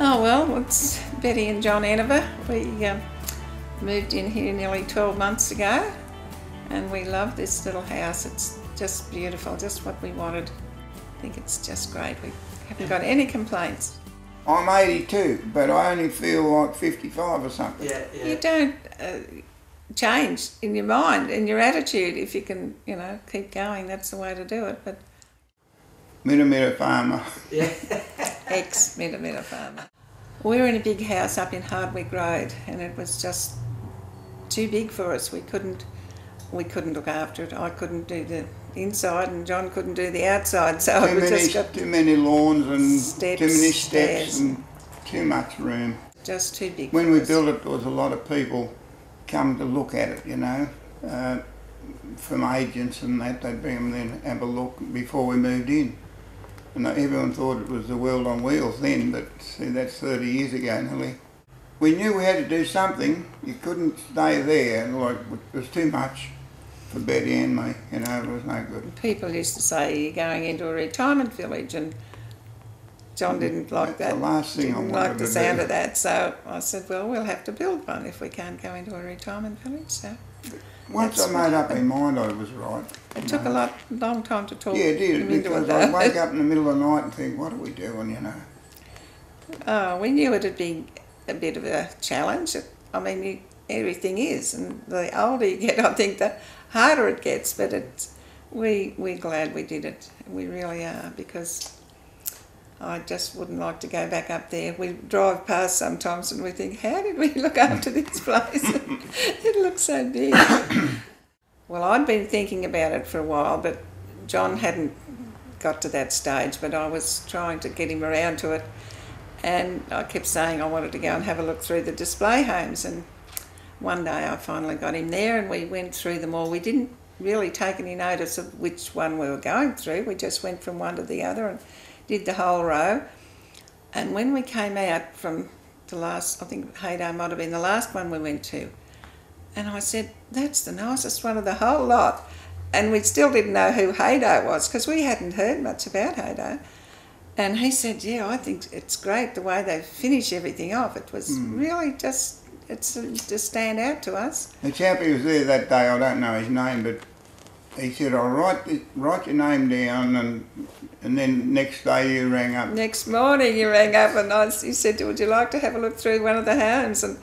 Oh well, it's Betty and John Enever. We moved in here nearly 12 months ago and we love this little house. It's just beautiful, just what we wanted. I think it's just great. We haven't got any complaints. I'm 82, but I only feel like 55 or something. Yeah. You don't change in your mind, in your attitude. If you can, keep going, that's the way to do it. But Mitter farmer. Yeah. Ex-Mitter farmer. We were in a big house up in Hardwick Road and it was just too big for us. We couldn't look after it. I couldn't do the inside and John couldn't do the outside, so it just got too many lawns and steps, too many steps and too much room. Just too big. When we built it, there was a lot of people come to look at it, from agents and that. They'd bring them in and have a look before we moved in. And everyone thought it was the world on wheels then, but see, that's 30 years ago nearly. We knew we had to do something. You couldn't stay there, like it was too much for Betty and me, it was no good. People used to say you're going into a retirement village, and John didn't like that. The last thing I wanted to do. Didn't like the sound of that, so I said, well, we'll have to build one if we can't go into a retirement village. So once I made up my mind, I was right. It took a long time to talk. Yeah, it did, because I'd wake up in the middle of the night and think, what are we doing, Oh, we knew it'd be a bit of a challenge. I mean, everything is, and the older you get, I think the harder it gets, but we're glad we did it. We really are, because I just wouldn't like to go back up there. We drive past sometimes and we think, how did we look after this place? It looks so big. Well, I'd been thinking about it for a while, but John hadn't got to that stage, but I was trying to get him around to it. And I kept saying I wanted to go and have a look through the display homes, and one day I finally got him there and we went through them all. We didn't really take any notice of which one we were going through. We just went from one to the other and did the whole row. And when we came out from the last, I think Hadar might have been the last one we went to, and I said, that's the nicest one of the whole lot. And we still didn't know who Hadar was because we hadn't heard much about Hadar. And he said, yeah, I think it's great the way they finish everything off. It was really just stand out to us. The chap who was there that day, I don't know his name, but he said, I'll write your name down, and then next day you rang up. Next morning you rang up and he said, would you like to have a look through one of the homes? And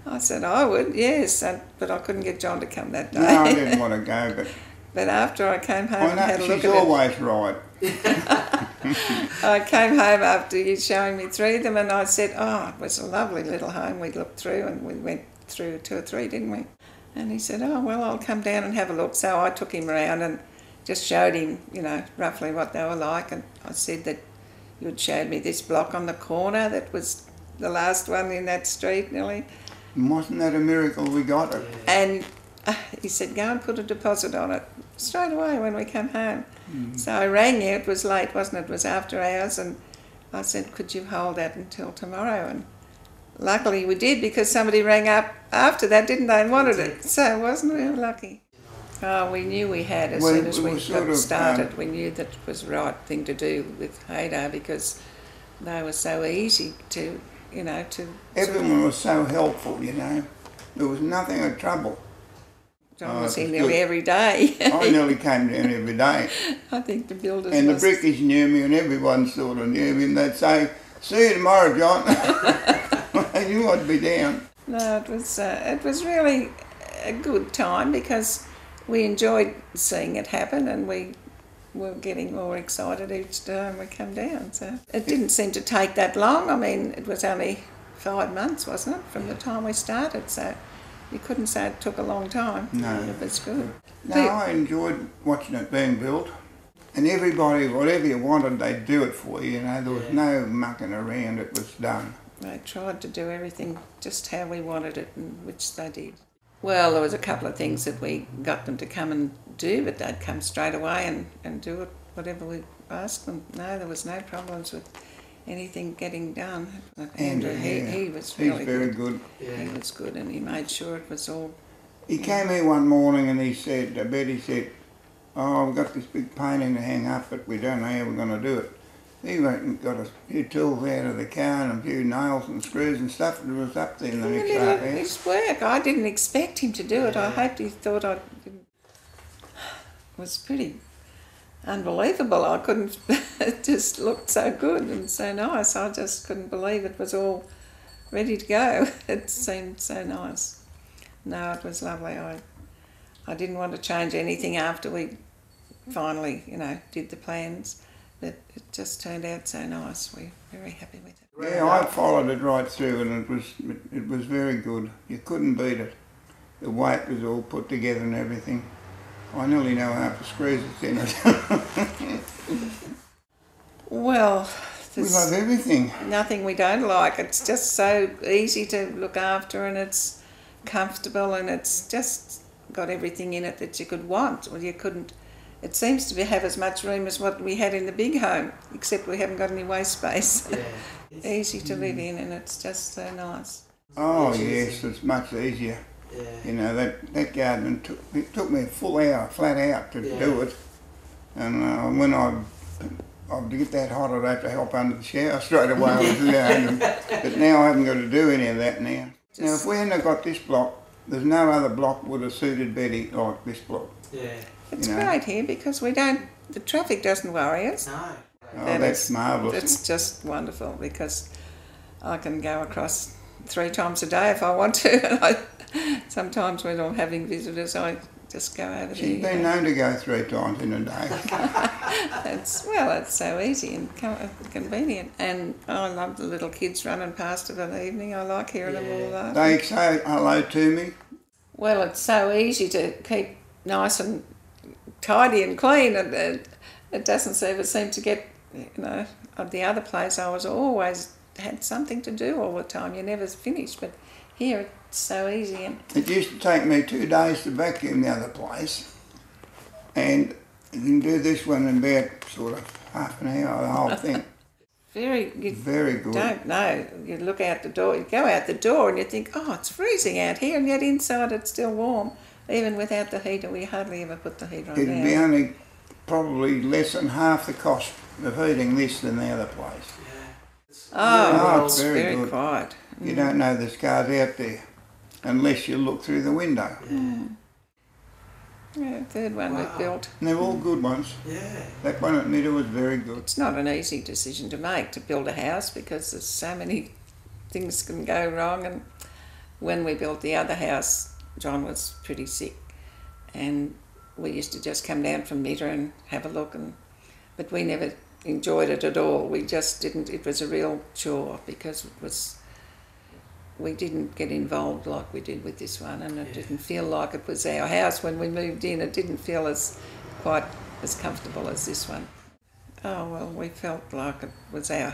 I said, I would, yes, but I couldn't get John to come that day. No, I didn't want to go, but after I came home and had a look at it. She's always right. I came home after you showing me through them and I said, oh, it was a lovely little home we looked through, and we went through 2 or 3, didn't we? And he said, oh, well, I'll come down and have a look. So I took him around and just showed him, roughly what they were like. And I said that you'd showed me this block on the corner that was the last one in that street nearly. Wasn't that a miracle we got it? And he said, go and put a deposit on it straight away when we come home. So I rang you. It was late, wasn't it? It was after hours. And I said, could you hold that until tomorrow? And luckily we did, because somebody rang up after that, didn't they, and wanted it. So wasn't we lucky? Oh, we knew we had as soon as we got started. We knew that it was the right thing to do with Hadar, because they were so easy to, Everyone was so helpful, There was nothing of trouble. John was here nearly every day. I nearly came down every day. I think the builders and the brickies knew me, and everyone sort of knew me, and they'd say, see you tomorrow, John. I knew I'd be down. No, it was really a good time, because we enjoyed seeing it happen, and we were getting more excited each time we come down. So it didn't seem to take that long. I mean, it was only 5 months, wasn't it, from the time we started, so you couldn't say it took a long time. No. It was good. No, I enjoyed watching it being built. And everybody, whatever you wanted, they'd do it for you, There was no mucking around, it was done. They tried to do everything just how we wanted it, and which they did. Well, there was a couple of things that we got them to come and do, but they'd come straight away and do it, whatever we asked them. No, there was no problems with anything getting done. Andrew, he was really He's very good. Yeah. He was good, and he made sure it was all... He came here one morning and he said, Betty said, oh, we've got this big painting to hang up, but we don't know how we're going to do it. He went and got a few tools out of the car and a few nails and screws and stuff, and it was up there in the next half hour. His work. I didn't expect him to do it. I hoped he thought I didn't. It was pretty unbelievable. I couldn't. It just looked so good and so nice. I just couldn't believe it was all ready to go. It seemed so nice. No, it was lovely. I didn't want to change anything after we finally, did the plans. But it just turned out so nice. We're very happy with it. Yeah, I followed it right through, and it was very good. You couldn't beat it. The weight was all put together and everything. I nearly know half the screws that's in it. Well, we love everything. Nothing we don't like. It's just so easy to look after, and it's comfortable, and it's just got everything in it that you could want. Well, you couldn't. It seems to have as much room as what we had in the big home, except we haven't got any waste space. Yeah. Easy to live in, and it's just so nice. Oh yes, it's much easier. Yeah. That garden took me a full hour, flat out, to do it. And when I'd get that hot, I'd have to help under the shower straight away. But now I haven't got to do any of that now. Now, if we hadn't got this block, there's no other block would have suited Betty like this block. Yeah. It's great here because the traffic doesn't worry us. No. Oh, that's marvellous. It's just wonderful because I can go across 3 times a day if I want to. And sometimes when I'm having visitors, I just go over there. She's been known to go 3 times in a day. It's so easy and convenient. And I love the little kids running past it in the evening. I like hearing them all laughing. They say hello to me. Well, it's so easy to keep nice and tidy and clean, and it doesn't ever seem to get, at the other place I was always had something to do all the time. You never finished, but here it's so easy. And it used to take me 2 days to vacuum the other place, and you can do this one in about sort of half an hour, the whole thing. Very good. Don't know. You look out the door, you go out the door and you think, oh, it's freezing out here, and yet inside it's still warm. Even without the heater, we hardly ever put the heater on. It'd be only probably less than half the cost of heating this than the other place. Oh, it's very good. Quiet. You don't know there's cars out there unless you look through the window. Yeah, the third one we've built. And they're all good ones. Yeah. That one at middle was very good. It's not an easy decision to make, to build a house, because there's so many things can go wrong. And when we built the other house, John was pretty sick, and we used to just come down from Meter and have a look, but we never enjoyed it at all. We just didn't. It was a real chore because we didn't get involved like we did with this one, and it didn't feel like it was our house when we moved in. It didn't feel quite as comfortable as this one. Oh well, we felt like it was our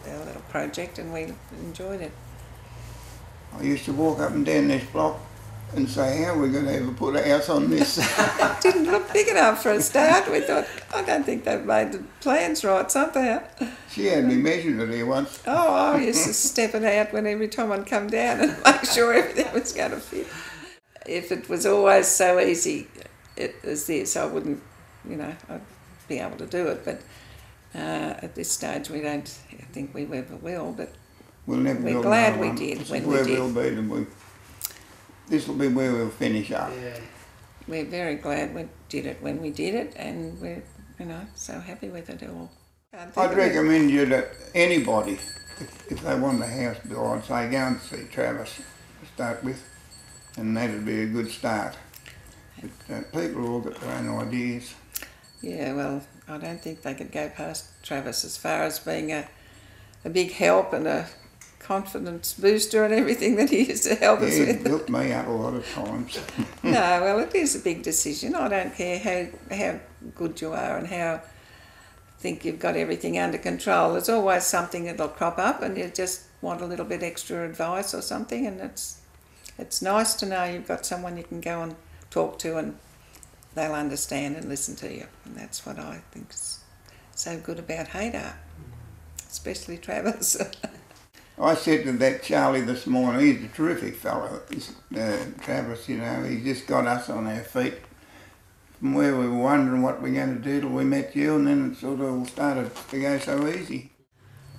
little project, and we enjoyed it. I used to walk up and down this block and say, how are we going to ever put a house on this? It didn't look big enough for a start. We thought, I don't think they've made the plans right somehow. She had me measured it here once. Oh, I used to step it out every time I'd come down and make sure everything was going to fit. If it was always so easy as this, I wouldn't, I'd be able to do it. But at this stage, we don't think we ever will. But we're glad we did when we did. We'll be, and this will be where we'll finish up. Yeah. We're very glad we did it when we did it, and we're so happy with it all. I'd recommend you to anybody, if they want a house built, I'd say go and see Travis to start with, and that'd be a good start. But people all got their own ideas. Yeah, well, I don't think they could go past Travis as far as being a big help and a confidence booster and everything that he used to help us with. He built me up a lot of times. No, well, it is a big decision. I don't care how good you are and how think you've got everything under control. There's always something that'll crop up, and you just want a little bit extra advice or something, and it's nice to know you've got someone you can go and talk to, and they'll understand and listen to you. And that's what I think is so good about Hadar, especially Travis. I said to that Charlie this morning, he's a terrific fellow, Travis, he just got us on our feet from where we were wondering what we're going to do till we met you, and then it sort of all started to go so easy.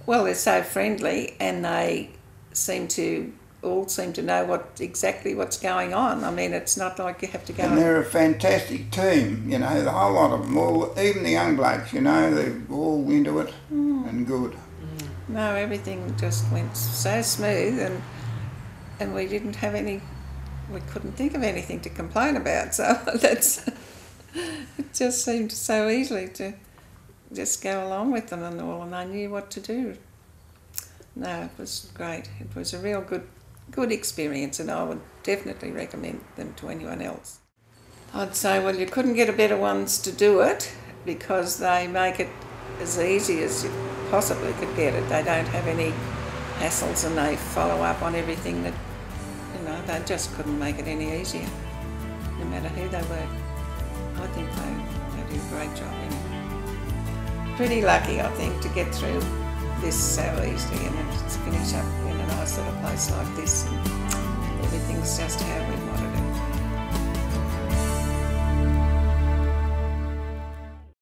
Well, they're so friendly, and they all seem to know exactly what's going on. I mean, it's not like you have to go. And they're a fantastic team, you know, the whole lot of them, even the young blokes, you know, they're all into it and good. No, everything just went so smooth, and we didn't have we couldn't think of anything to complain about, so it just seemed so easily to just go along with them and all, and they knew what to do. No, it was great. It was a real good experience, and I would definitely recommend them to anyone else. I'd say, well, you couldn't get a better ones to do it, because they make it as easy as you possibly could get it. They don't have any hassles, and they follow up on everything that, they just couldn't make it any easier, no matter who they were. I think they do a great job anyway. Pretty lucky, I think, to get through this so easily and to finish up in a nice little place like this, and everything's just how we want it.